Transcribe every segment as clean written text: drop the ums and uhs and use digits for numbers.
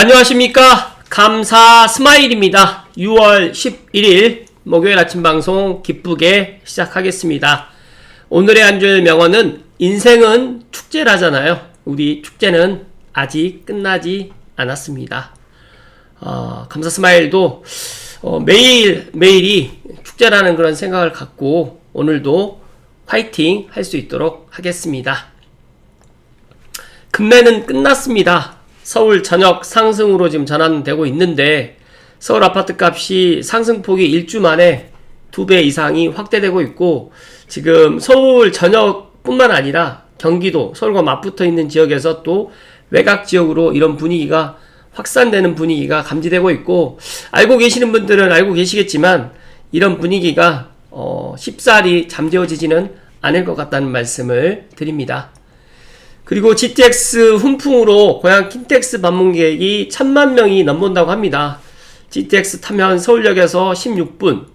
안녕하십니까. 감사 스마일입니다. 6월 11일 목요일 아침 방송 기쁘게 시작하겠습니다. 오늘의 한 줄 명언은 인생은 축제라잖아요. 우리 축제는 아직 끝나지 않았습니다. 감사 스마일도 매일이 축제라는 그런 생각을 갖고 오늘도 화이팅 할 수 있도록 하겠습니다. 금매는 끝났습니다. 서울 전역 상승으로 지금 전환되고 있는데 서울 아파트 값이 상승폭이 일주 만에 2배 이상이 확대되고 있고, 지금 서울 전역뿐만 아니라 경기도, 서울과 맞붙어 있는 지역에서 또 외곽 지역으로 이런 분위기가 확산되는 분위기가 감지되고 있고, 알고 계시는 분들은 알고 계시겠지만 이런 분위기가 쉽사리 잠재워지지는 않을 것 같다는 말씀을 드립니다. 그리고 GTX 훈풍으로 고향 킨텍스 방문객이 1000만 명이 넘본다고 합니다. GTX 타면 서울역에서 16분,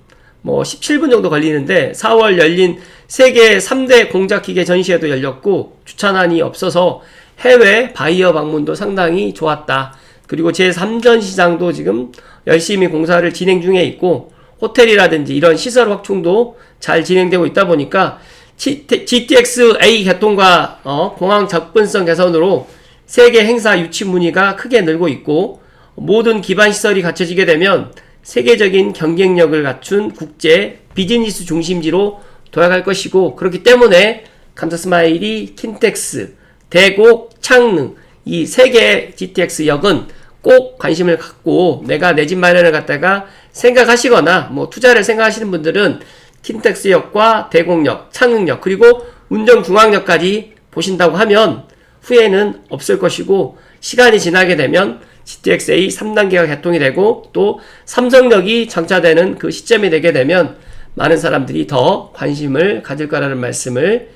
17분 정도 걸리는데 4월 열린 세계 3대 공작기계 전시회도 열렸고 주차난이 없어서 해외 바이어 방문도 상당히 좋았다. 그리고 제3전시장도 지금 열심히 공사를 진행 중에 있고 호텔이라든지 이런 시설 확충도 잘 진행되고 있다 보니까 GTX-A 개통과 공항 접근성 개선으로 세계 행사 유치 문의가 크게 늘고 있고, 모든 기반 시설이 갖춰지게 되면 세계적인 경쟁력을 갖춘 국제 비즈니스 중심지로 도약할 것이고, 그렇기 때문에 감사스마일이 킨텍스, 대곡, 창릉 이 세 개의 GTX역은 꼭 관심을 갖고 내가 내 집 마련을 갖다가 생각하시거나 투자를 생각하시는 분들은 킨텍스역과 대곡역, 창릉역, 그리고 운정중앙역까지 보신다고 하면 후회는 없을 것이고, 시간이 지나게 되면 GTX-A 3단계가 개통이 되고 또 삼성역이 정차되는 그 시점이 되게 되면 많은 사람들이 더 관심을 가질 거라는 말씀을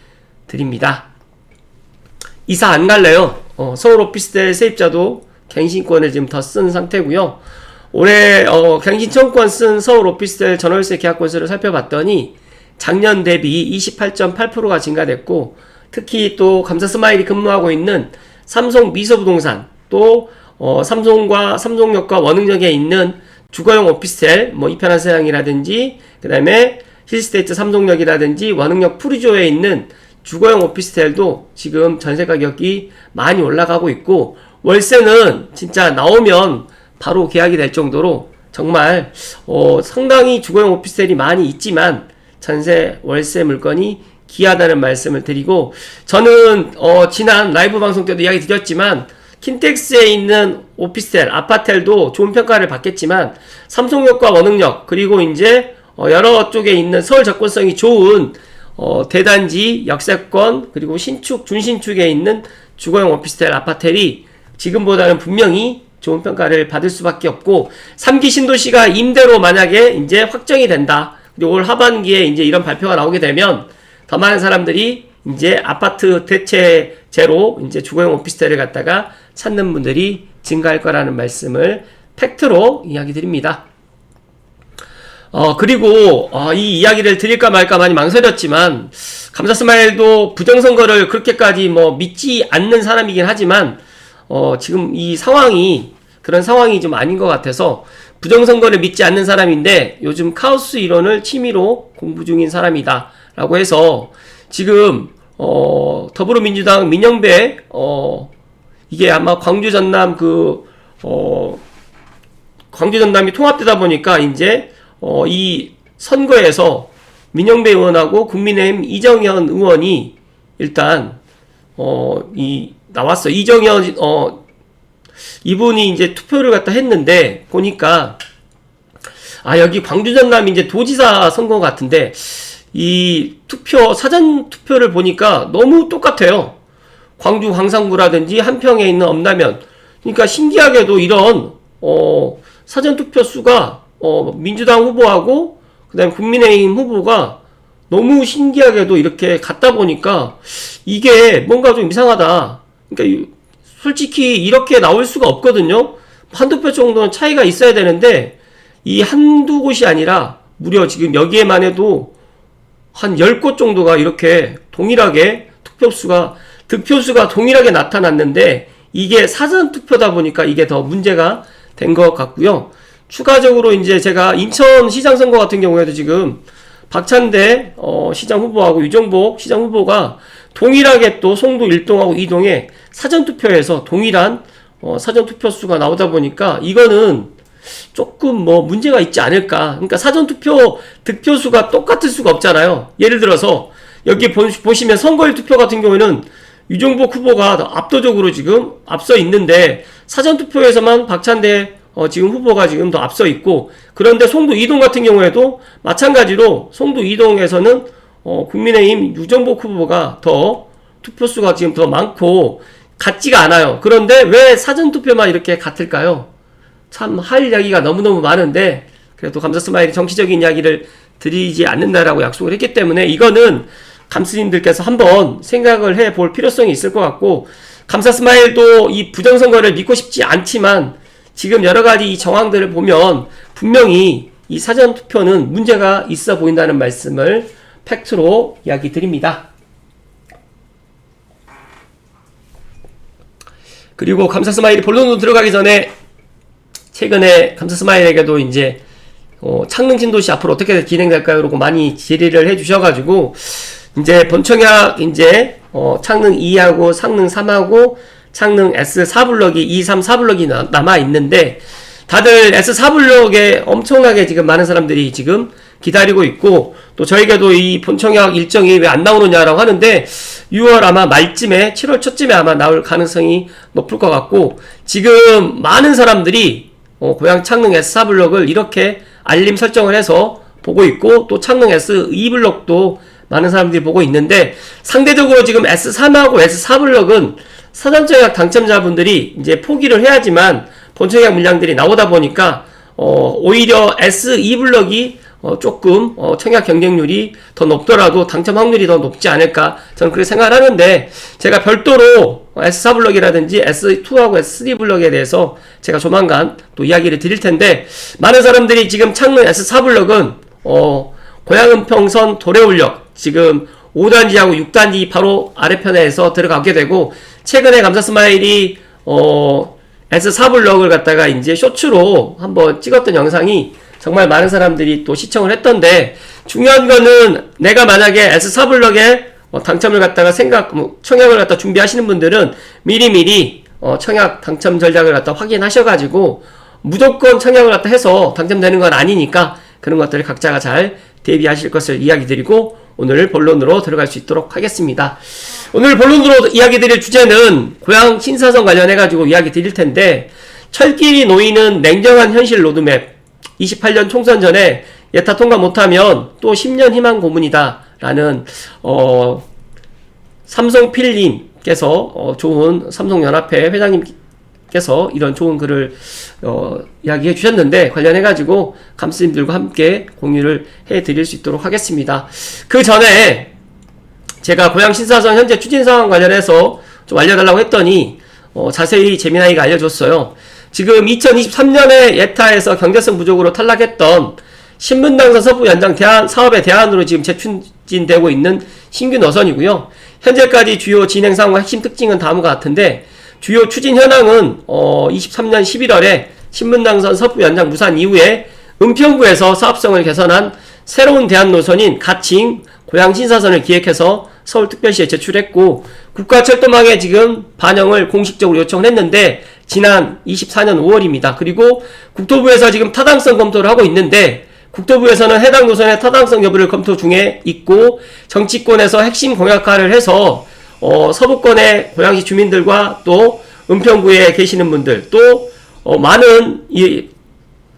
드립니다. 이사 안 갈래요. 서울 오피스텔 세입자도 갱신권을 지금 더 쓴 상태고요. 올해 갱신청권 쓴 서울 오피스텔 전월세 계약 건수를 살펴봤더니 작년 대비 28.8%가 증가됐고, 특히 또 감사 스마일이 근무하고 있는 삼성 미소부동산, 또 삼성역과 원흥역에 있는 주거용 오피스텔, 이편한 세상이라든지 그 다음에 힐스테이트 삼성역이라든지 원흥역 푸르조에 있는 주거용 오피스텔도 지금 전세 가격이 많이 올라가고 있고, 월세는 진짜 나오면 바로 계약이 될 정도로 정말 상당히 주거용 오피스텔이 많이 있지만 전세 월세 물건이 귀하다는 말씀을 드리고, 저는 지난 라이브 방송 때도 이야기 드렸지만 킨텍스에 있는 오피스텔, 아파텔도 좋은 평가를 받겠지만 삼성역과 원흥역, 그리고 이제 여러 쪽에 있는 서울 접근성이 좋은 대단지, 역세권, 그리고 신축, 준신축에 있는 주거용 오피스텔, 아파텔이 지금보다는 분명히 좋은 평가를 받을 수밖에 없고, 3기 신도시가 임대로 만약에 이제 확정이 된다. 그리고 올 하반기에 이제 이런 발표가 나오게 되면 더 많은 사람들이 이제 아파트 대체제로 이제 주거용 오피스텔을 갖다가 찾는 분들이 증가할 거라는 말씀을 팩트로 이야기 드립니다. 그리고 이 이야기를 드릴까 말까 많이 망설였지만, 감사스마일도 부정선거를 그렇게까지 믿지 않는 사람이긴 하지만 지금 이 상황이 그런 상황이 좀 아닌 것 같아서 부정선거를 믿지 않는 사람인데 요즘 카오스 이론을 취미로 공부 중인 사람이다 라고 해서 지금 더불어민주당 민영배 이게 아마 광주 전남 광주 전남이 통합되다 보니까 이제 이 선거에서 민영배 의원하고 국민의힘 이정현 의원이 일단 나왔어. 이정현 이분이 이제 투표를 갖다 했는데 보니까 여기 광주 전남 이제 도지사 선거 같은데 이 사전 투표를 보니까 너무 똑같아요. 광주 광산구라든지 한평에 있는 엄라면. 그러니까 신기하게도 이런 사전 투표 수가 민주당 후보하고 그다음에 국민의힘 후보가 너무 신기하게도 이렇게 같다 보니까 이게 뭔가 좀 이상하다. 그러니까 솔직히 이렇게 나올 수가 없거든요. 한두 표 정도는 차이가 있어야 되는데 이 한두 곳이 아니라 무려 지금 여기에만 해도 한 10곳 정도가 이렇게 동일하게 득표수가 동일하게 나타났는데 이게 사전투표다 보니까 이게 더 문제가 된 것 같고요. 추가적으로 이제 제가 인천시장 선거 같은 경우에도 지금 박찬대 시장 후보하고 유정복 시장 후보가 동일하게 또 송도 1동하고 2동에 사전투표에서 동일한 사전투표 수가 나오다 보니까 이거는 조금 뭐 문제가 있지 않을까. 그러니까 사전투표 득표수가 똑같을 수가 없잖아요. 예를 들어서 여기 보시면 선거일 투표 같은 경우에는 유정복 후보가 압도적으로 지금 앞서 있는데 사전투표에서만 박찬대 지금 후보가 지금 더 앞서 있고, 그런데 송도 2동 같은 경우에도 마찬가지로 송도 2동에서는 국민의힘 유정복 후보가 더 투표수가 지금 더 많고 같지가 않아요. 그런데 왜 사전투표만 이렇게 같을까요? 참 할 이야기가 너무너무 많은데 그래도 감사 스마일이 정치적인 이야기를 드리지 않는다라고 약속을 했기 때문에 이거는 감스님들께서 한번 생각을 해볼 필요성이 있을 것 같고, 감사 스마일도 이 부정선거를 믿고 싶지 않지만 지금 여러가지 이 정황들을 보면 분명히 이 사전투표는 문제가 있어 보인다는 말씀을 팩트로 이야기 드립니다. 그리고 감사 스마일이 본론으로 들어가기 전에 최근에 감사 스마일에게도 이제 창릉 신도시 앞으로 어떻게 진행될까요? 그러고 많이 질의를 해주셔가지고 이제 본청약 이제 창릉 2하고 창릉 3하고 창릉 S4블럭이 2, 3, 4블럭이 남아있는데 다들 S4블럭에 엄청나게 지금 많은 사람들이 지금 기다리고 있고, 또 저에게도 이 본청약 일정이 왜 안 나오느냐라고 하는데 6월 아마 말쯤에 7월 초쯤에 아마 나올 가능성이 높을 것 같고, 지금 많은 사람들이 고양 창릉 S4블럭을 이렇게 알림 설정을 해서 보고 있고, 또 창릉 S2블럭도 많은 사람들이 보고 있는데 상대적으로 지금 S3하고 S4블럭은 사전청약 당첨자분들이 이제 포기를 해야지만 본청약 물량들이 나오다 보니까 오히려 S2블럭이 조금 청약 경쟁률이 더 높더라도 당첨 확률이 더 높지 않을까 저는 그렇게 생각을 하는데, 제가 별도로 S4블럭이라든지 S2하고 S3블럭에 대해서 제가 조만간 또 이야기를 드릴 텐데, 많은 사람들이 지금 창릉 S4블럭은 고양은평선 도래울역 지금 5단지하고 6단지 바로 아래편에서 들어가게 되고, 최근에 감사 스마일이 S4블럭을 갖다가 이제 쇼츠로 한번 찍었던 영상이 정말 많은 사람들이 또 시청을 했던데, 중요한 거는 내가 만약에 S4블럭에 당첨을 갖다가 청약을 갖다 준비하시는 분들은 미리미리 청약 당첨 전략을 갖다 확인하셔가지고 무조건 청약을 갖다 해서 당첨되는 건 아니니까 그런 것들을 각자가 잘 대비하실 것을 이야기 드리고 오늘 본론으로 들어갈 수 있도록 하겠습니다. 오늘 본론으로 이야기 드릴 주제는 고양 신사선 관련해가지고 이야기 드릴 텐데, 철길이 놓이는 냉정한 현실 로드맵, 28년 총선 전에 예타 통과 못하면 또 10년 희망 고문이다 라는 삼성필님께서 좋은 삼성연합회 회장님께서 이런 좋은 글을 이야기해 주셨는데, 관련해가지고 감스님들과 함께 공유를 해드릴 수 있도록 하겠습니다. 그 전에 제가 고양 신사선 현재 추진 상황 관련해서 좀 알려달라고 했더니 자세히 재미나이가 알려줬어요. 지금 2023년에 예타에서 경제성 부족으로 탈락했던 신분당선 서부 연장 사업의 대안으로 지금 재추진되고 있는 신규 노선이고요. 현재까지 주요 진행 상황과 핵심 특징은 다음과 같은데, 주요 추진 현황은 23년 11월에 신분당선 서부 연장 무산 이후에 은평구에서 사업성을 개선한 새로운 대안 노선인 가칭 고양 신사선을 기획해서 서울특별시에 제출했고, 국가철도망에 지금 반영을 공식적으로 요청을 했는데 지난 24년 5월입니다. 그리고 국토부에서 지금 타당성 검토를 하고 있는데, 국토부에서는 해당 노선의 타당성 여부를 검토 중에 있고, 정치권에서 핵심 공약화를 해서 서부권의 고양시 주민들과 또 은평구에 계시는 분들, 또 많은 이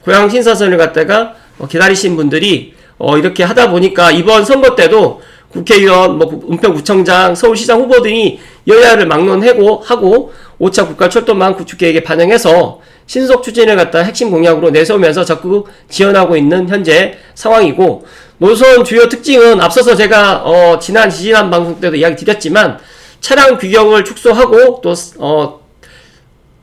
고양 신사선을 갖다가 기다리신 분들이 이렇게 하다 보니까 이번 선거 때도 국회의원, 은평구청장, 서울시장 후보들이 여야를 막론하고 5차 국가철도망 구축계획에 반영해서 신속 추진을 갖다 핵심 공약으로 내세우면서 적극 지원하고 있는 현재 상황이고, 노선 주요 특징은 앞서서 제가 지난 방송 때도 이야기 드렸지만 차량 규격을 축소하고 또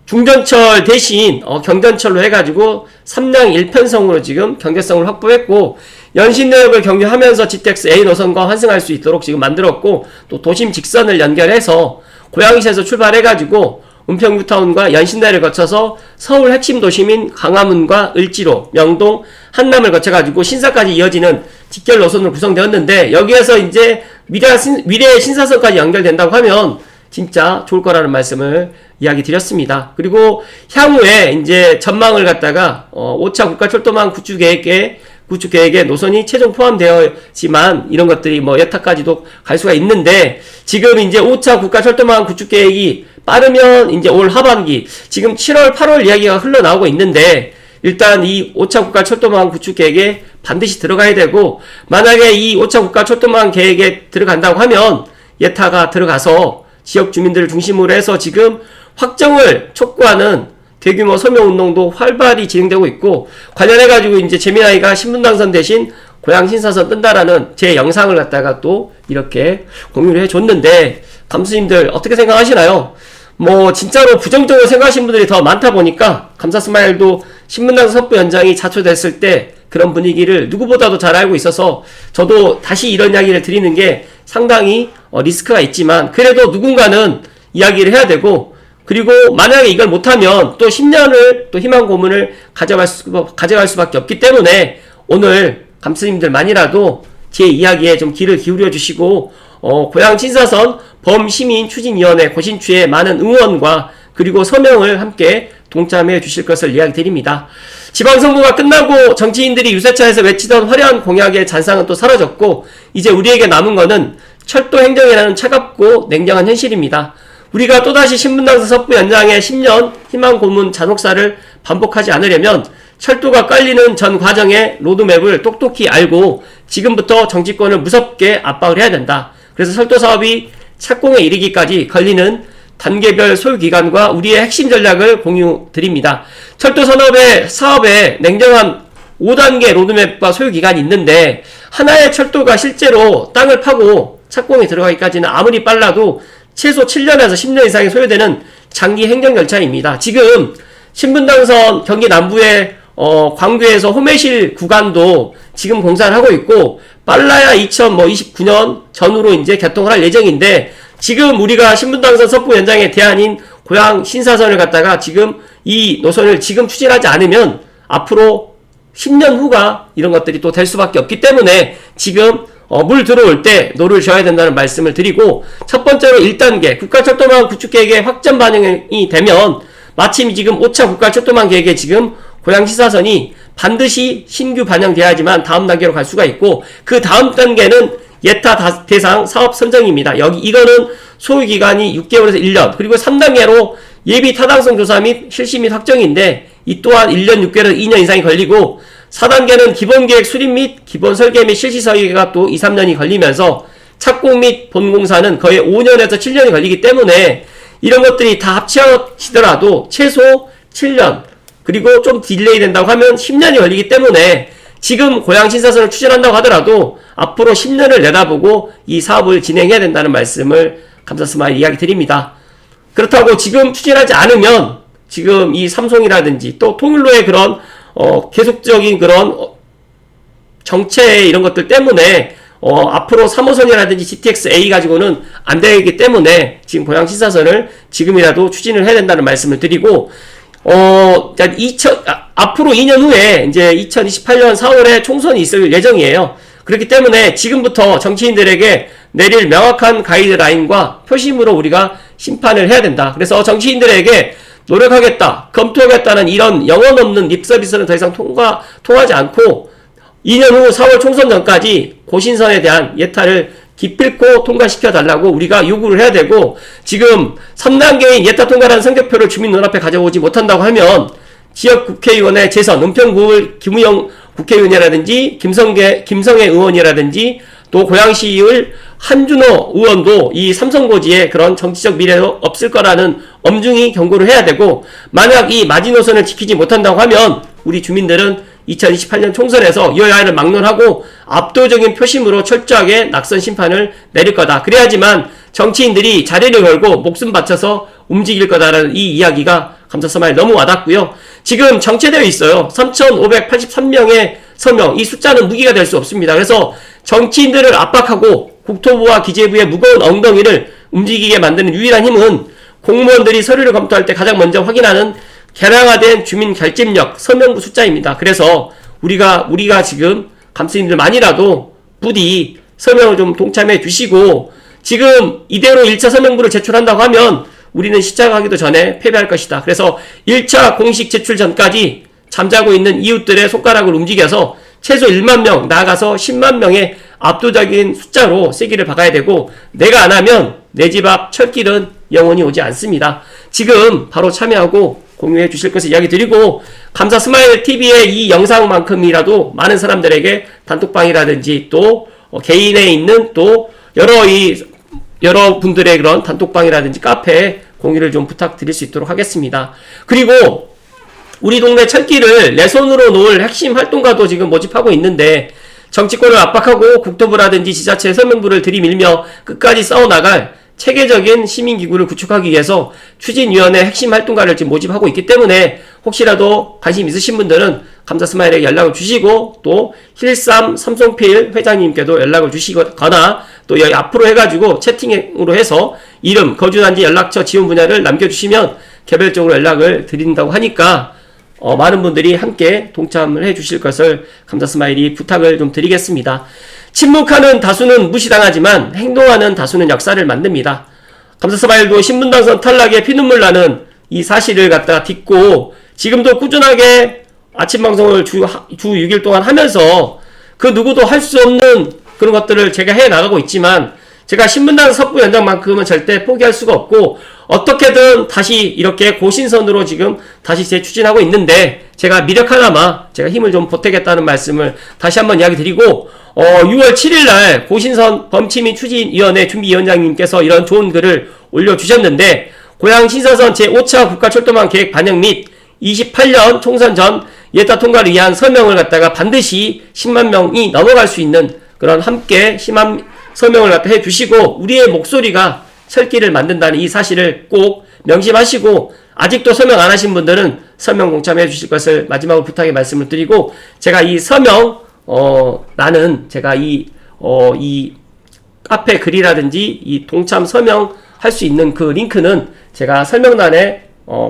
중전철 대신 경전철로 해가지고 3량 1편성으로 지금 경제성을 확보했고, 연신내역을 경유하면서 GTX A 노선과 환승할 수 있도록 지금 만들었고, 또 도심 직선을 연결해서 고양시에서 출발해가지고 은평뉴타운과 연신내를 거쳐서 서울 핵심 도심인 광화문과 을지로, 명동, 한남을 거쳐가지고 신사까지 이어지는 직결 노선으로 구성되었는데, 여기에서 이제 미래의 신사선까지 연결된다고 하면 진짜 좋을 거라는 말씀을 이야기 드렸습니다. 그리고 향후에 이제 전망을 갖다가 5차 국가철도망 구축 계획에 노선이 최종 포함되어지만 이런 것들이 뭐 여타까지도 갈 수가 있는데, 지금 이제 5차 국가철도망 구축 계획이 빠르면 이제 올 하반기, 지금 7월, 8월 이야기가 흘러나오고 있는데, 일단 이 5차 국가철도망 구축 계획에 반드시 들어가야 되고, 만약에 이 5차 국가철도망 계획에 들어간다고 하면 예타가 들어가서 지역 주민들을 중심으로 해서 지금 확정을 촉구하는 대규모 서명운동도 활발히 진행되고 있고, 관련해가지고 이제 재미나이가 신분당선 대신 고향 신사선 뜬다라는 제 영상을 갖다가 또 이렇게 공유를 해줬는데, 감수님들 어떻게 생각하시나요? 뭐 진짜로 부정적으로 생각하시는 분들이 더 많다 보니까 감사스마일도 신분당선 섭부 연장이 자초됐을 때 그런 분위기를 누구보다도 잘 알고 있어서 저도 다시 이런 이야기를 드리는 게 상당히 리스크가 있지만, 그래도 누군가는 이야기를 해야 되고, 그리고 만약에 이걸 못하면 또 10년을 또 희망 고문을 가져갈 수밖에 없기 때문에 오늘 감스님들만이라도 제 이야기에 좀 귀를 기울여 주시고, 고향 신사선 범시민 추진위원회 고신추의 많은 응원과 그리고 서명을 함께 동참해 주실 것을 이야기 드립니다. 지방선거가 끝나고 정치인들이 유세차에서 외치던 화려한 공약의 잔상은 또 사라졌고, 이제 우리에게 남은 거는 철도 행정이라는 차갑고 냉정한 현실입니다. 우리가 또다시 신분당선 섭부 연장의 10년 희망 고문 잔혹사를 반복하지 않으려면 철도가 깔리는 전 과정의 로드맵을 똑똑히 알고 지금부터 정치권을 무섭게 압박을 해야 된다. 그래서 철도 사업이 착공에 이르기까지 걸리는 단계별 소요기간과 우리의 핵심 전략을 공유 드립니다. 철도 사업의 냉정한 5단계 로드맵과 소요기간이 있는데, 하나의 철도가 실제로 땅을 파고 착공에 들어가기까지는 아무리 빨라도 최소 7년에서 10년 이상이 소요되는 장기 행정 절차입니다. 지금 신분당선 경기 남부의 광교에서 호매실 구간도 지금 공사를 하고 있고, 빨라야 2029년 전후로 이제 개통을 할 예정인데, 지금 우리가 신분당선 섭부 연장의 대안인 고향 신사선을 갖다가 지금 이 노선을 지금 추진하지 않으면 앞으로 10년 후가 이런 것들이 또 될 수밖에 없기 때문에 지금 물 들어올 때 노를 져야 된다는 말씀을 드리고, 첫 번째로 1단계 국가철도망 구축계획에 확정 반영이 되면 마침 지금 5차 국가철도망 계획에 지금 고향 신사선이 반드시 신규 반영돼야지만 다음 단계로 갈 수가 있고, 그 다음 단계는 예타 대상 사업 선정입니다. 이거는 소요기간이 6개월에서 1년, 그리고 3단계로 예비 타당성 조사 및 실시 및 확정인데 이 또한 1년 6개월에서 2년 이상이 걸리고, 4단계는 기본계획 수립 및 기본 설계 및 실시 설계가 또 2, 3년이 걸리면서 착공 및 본공사는 거의 5년에서 7년이 걸리기 때문에 이런 것들이 다 합치더라도 최소 7년, 그리고 좀 딜레이 된다고 하면 10년이 걸리기 때문에 지금 고향 신사선을 추진한다고 하더라도 앞으로 10년을 내다보고 이 사업을 진행해야 된다는 말씀을 감사스마일 이야기 드립니다. 그렇다고 지금 추진하지 않으면 지금 이 삼송이라든지 또 통일로의 그런 계속적인 그런 정체 이런 것들 때문에 앞으로 3호선이라든지 GTX-A 가지고는 안 되기 때문에 지금 고향 신사선을 지금이라도 추진을 해야 된다는 말씀을 드리고, 앞으로 2년 후에 이제 2028년 4월에 총선이 있을 예정이에요. 그렇기 때문에 지금부터 정치인들에게 내릴 명확한 가이드라인과 표심으로 우리가 심판을 해야 된다. 그래서 정치인들에게 노력하겠다, 검토하겠다는 이런 영혼 없는 립서비스는 더 이상 통하지 않고 2년 후 4월 총선 전까지 고신선에 대한 예타를 기필코 통과시켜달라고 우리가 요구를 해야 되고, 지금 3단계인 예타 통과라는 성적표를 주민 눈앞에 가져오지 못한다고 하면 지역 국회의원의 재선, 은평구 김우영 국회의원이라든지 김성애 의원이라든지 또 고양시의 한준호 의원도 이 삼성고지에 그런 정치적 미래도 없을 거라는 엄중히 경고를 해야 되고, 만약 이 마지노선을 지키지 못한다고 하면 우리 주민들은 2028년 총선에서 여야를 막론하고 압도적인 표심으로 철저하게 낙선 심판을 내릴 거다. 그래야지만 정치인들이 자리를 걸고 목숨 바쳐서 움직일 거다라는 이 이야기가 감사스마일 너무 와닿고요. 지금 정체되어 있어요. 3,583명의 서명, 이 숫자는 무기가 될 수 없습니다. 그래서 정치인들을 압박하고 국토부와 기재부의 무거운 엉덩이를 움직이게 만드는 유일한 힘은 공무원들이 서류를 검토할 때 가장 먼저 확인하는 개량화된 주민 결집력 서명부 숫자입니다. 그래서 우리가 지금 감스님들만이라도 부디 서명을 좀 동참해 주시고, 지금 이대로 1차 서명부를 제출한다고 하면 우리는 시작하기도 전에 패배할 것이다. 그래서 1차 공식 제출 전까지 잠자고 있는 이웃들의 손가락을 움직여서 최소 1만 명, 나아가서 10만 명의 압도적인 숫자로 세기를 박아야 되고, 내가 안 하면 내 집 앞 철길은 영원히 오지 않습니다. 지금 바로 참여하고 공유해 주실 것을 이야기 드리고, 감사 스마일 TV의 이 영상만큼이라도 많은 사람들에게 단톡방이라든지 또 개인에 있는 또 여러 분들의 그런 단톡방이라든지 카페에 공유를 좀 부탁드릴 수 있도록 하겠습니다. 그리고 우리 동네 철길을 내 손으로 놓을 핵심 활동가도 지금 모집하고 있는데, 정치권을 압박하고 국토부라든지 지자체 서명부를 들이밀며 끝까지 싸워나갈 체계적인 시민기구를 구축하기 위해서 추진위원회 핵심 활동가를 지금 모집하고 있기 때문에, 혹시라도 관심 있으신 분들은 감사 스마일에게 연락을 주시고, 또 힐삼 삼성필 회장님께도 연락을 주시거나, 또 여기 앞으로 해가지고 채팅으로 해서 이름, 거주단지, 연락처, 지원 분야를 남겨주시면 개별적으로 연락을 드린다고 하니까 많은 분들이 함께 동참을 해 주실 것을 감사 스마일이 부탁을 좀 드리겠습니다. 침묵하는 다수는 무시당하지만 행동하는 다수는 역사를 만듭니다. 감사 스마일도 신분당선 탈락에 피눈물 나는 이 사실을 갖다가 딛고 지금도 꾸준하게 아침 방송을 주 6일 동안 하면서 그 누구도 할 수 없는 그런 것들을 제가 해 나가고 있지만, 제가 신분당 섭부 연장만큼은 절대 포기할 수가 없고, 어떻게든 다시 이렇게 고신선으로 지금 다시 재추진하고 있는데, 제가 미력하나마 제가 힘을 좀 보태겠다는 말씀을 다시 한번 이야기 드리고, 6월 7일날 고신선 범침입 추진위원회 준비위원장님께서 이런 좋은 글을 올려주셨는데, 고양 신사선 제5차 국가철도망 계획 반영 및 28년 총선 전 예타 통과를 위한 서명을 갖다가 반드시 10만 명이 넘어갈 수 있는 그런 함께 심한 서명을 갖다 해주시고, 우리의 목소리가 철길을 만든다는 이 사실을 꼭 명심하시고, 아직도 서명 안 하신 분들은 서명 동참해 주실 것을 마지막으로 부탁의 말씀을 드리고, 제가 이 서명 나는 제가 이 카페 글이라든지 이 동참 서명 할 수 있는 그 링크는 제가 설명란에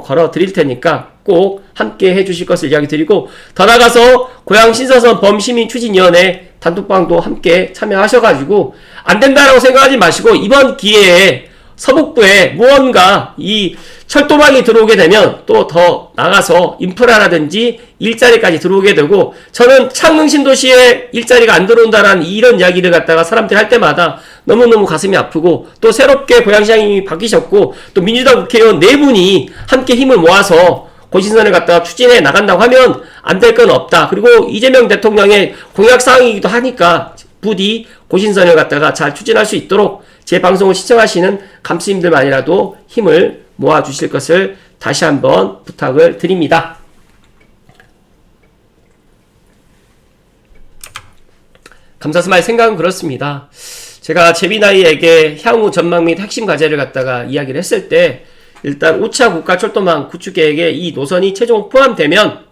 걸어 드릴 테니까 꼭 함께 해 주실 것을 이야기 드리고, 더 나아가서 고양 신사선 범시민 추진위원회 단톡방도 함께 참여하셔가지고, 안 된다라고 생각하지 마시고, 이번 기회에 서북부에 무언가 이 철도망이 들어오게 되면 또 더 나가서 인프라라든지 일자리까지 들어오게 되고, 저는 창릉 신도시에 일자리가 안 들어온다라는 이런 이야기를 갖다가 사람들이 할 때마다 너무너무 가슴이 아프고, 또 새롭게 고양시장이 바뀌셨고, 또 민주당 국회의원 4분이 함께 힘을 모아서 고신선을 갖다가 추진해 나간다고 하면 안 될 건 없다. 그리고 이재명 대통령의 공약사항이기도 하니까 부디 고신선을 갖다가 잘 추진할 수 있도록 제 방송을 시청하시는 감스님들만이라도 힘을 모아주실 것을 다시 한번 부탁을 드립니다. 감사 스마일 생각은 그렇습니다. 제가 제비나이에게 향후 전망 및 핵심 과제를 갖다가 이야기를 했을 때, 일단 5차 국가철도망 구축계획에 이 노선이 최종 포함되면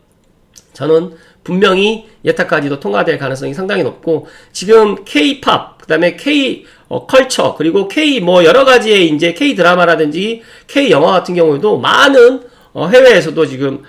저는 분명히 예타까지도 통과될 가능성이 상당히 높고, 지금 K-팝, 그 다음에 K-컬처, 그리고 여러가지의 이제 K-드라마라든지 K-영화 같은 경우에도 많은 해외에서도 지금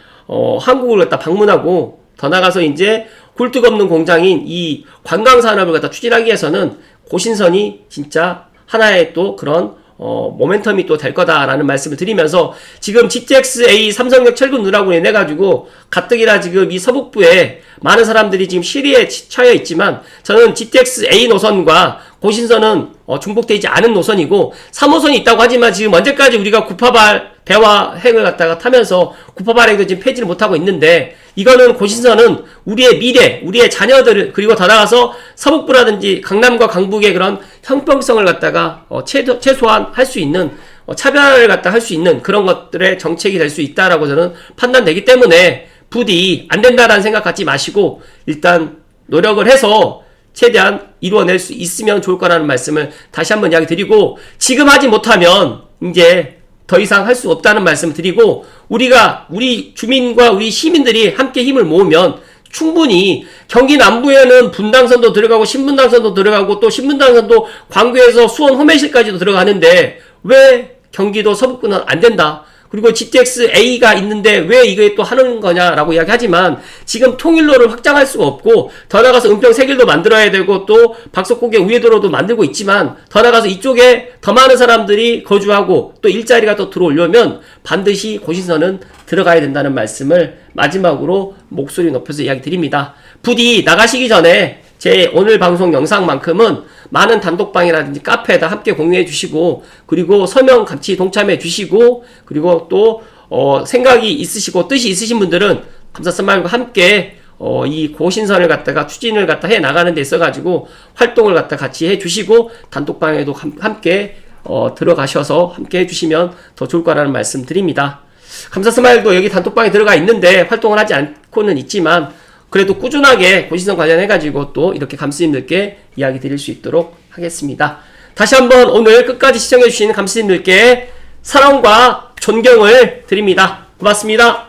한국을 갖다 방문하고, 더 나가서 이제 굴뚝 없는 공장인 이 관광산업을 갖다 추진하기 위해서는 고신선이 진짜 하나의 또 그런 모멘텀이 또 될 거다라는 말씀을 드리면서, 지금 GTX-A 삼성역 철근 누락으로 인해 가지고 가뜩이나 지금 이 서북부에 많은 사람들이 지금 시리에 처해 있지만, 저는 GTX-A 노선과 고신선은 중복되지 않은 노선이고, 3호선이 있다고 하지만 지금 언제까지 우리가 구파발 대화행을 갖다가 타면서 구파발행도 지금 폐지를 못하고 있는데, 이거는 고신선은 우리의 미래, 우리의 자녀들을, 그리고 더 나아가서 서북부라든지 강남과 강북의 그런 형평성을 갖다가 최소한 할 수 있는, 차별을 갖다 할 수 있는 그런 것들의 정책이 될 수 있다라고 저는 판단되기 때문에, 부디 안 된다라는 생각 갖지 마시고 일단 노력을 해서 최대한 이루어낼 수 있으면 좋을 거라는 말씀을 다시 한번 이야기 드리고, 지금 하지 못하면 이제 더 이상 할 수 없다는 말씀 드리고, 우리 주민과 우리 시민들이 함께 힘을 모으면 충분히 경기 남부에는 분당선도 들어가고 신분당선도 들어가고 또 신분당선도 광교에서 수원 호매실까지도 들어가는데, 왜 경기도 서북부는 안 된다. 그리고 GTX-A가 있는데 왜 이게 또 하는 거냐라고 이야기하지만 지금 통일로를 확장할 수가 없고 더 나가서 은평 세길도 만들어야 되고 또 박석곡의 우회도로도 만들고 있지만 더 나가서 이쪽에 더 많은 사람들이 거주하고 또 일자리가 또 들어오려면 반드시 고신선은 들어가야 된다는 말씀을 마지막으로 목소리 높여서 이야기 드립니다. 부디 나가시기 전에 제 오늘 방송 영상만큼은 많은 단톡방이라든지 카페에다 함께 공유해 주시고 그리고 서명 같이 동참해 주시고 그리고 또 생각이 있으시고 뜻이 있으신 분들은 감사선마을과 함께 이 고신선을 갖다가 추진을 갖다 해 나가는 데 있어 가지고 활동을 갖다 같이 해 주시고 단톡방에도 함께 들어가셔서 함께 해 주시면 더 좋을 거라는 말씀 드립니다. 감사스마일도 여기 단톡방에 들어가 있는데 활동을 하지 않고는 있지만 그래도 꾸준하게 고신선 관련해가지고 또 이렇게 감스님들께 이야기 드릴 수 있도록 하겠습니다. 다시 한번 오늘 끝까지 시청해주신 감스님들께 사랑과 존경을 드립니다. 고맙습니다.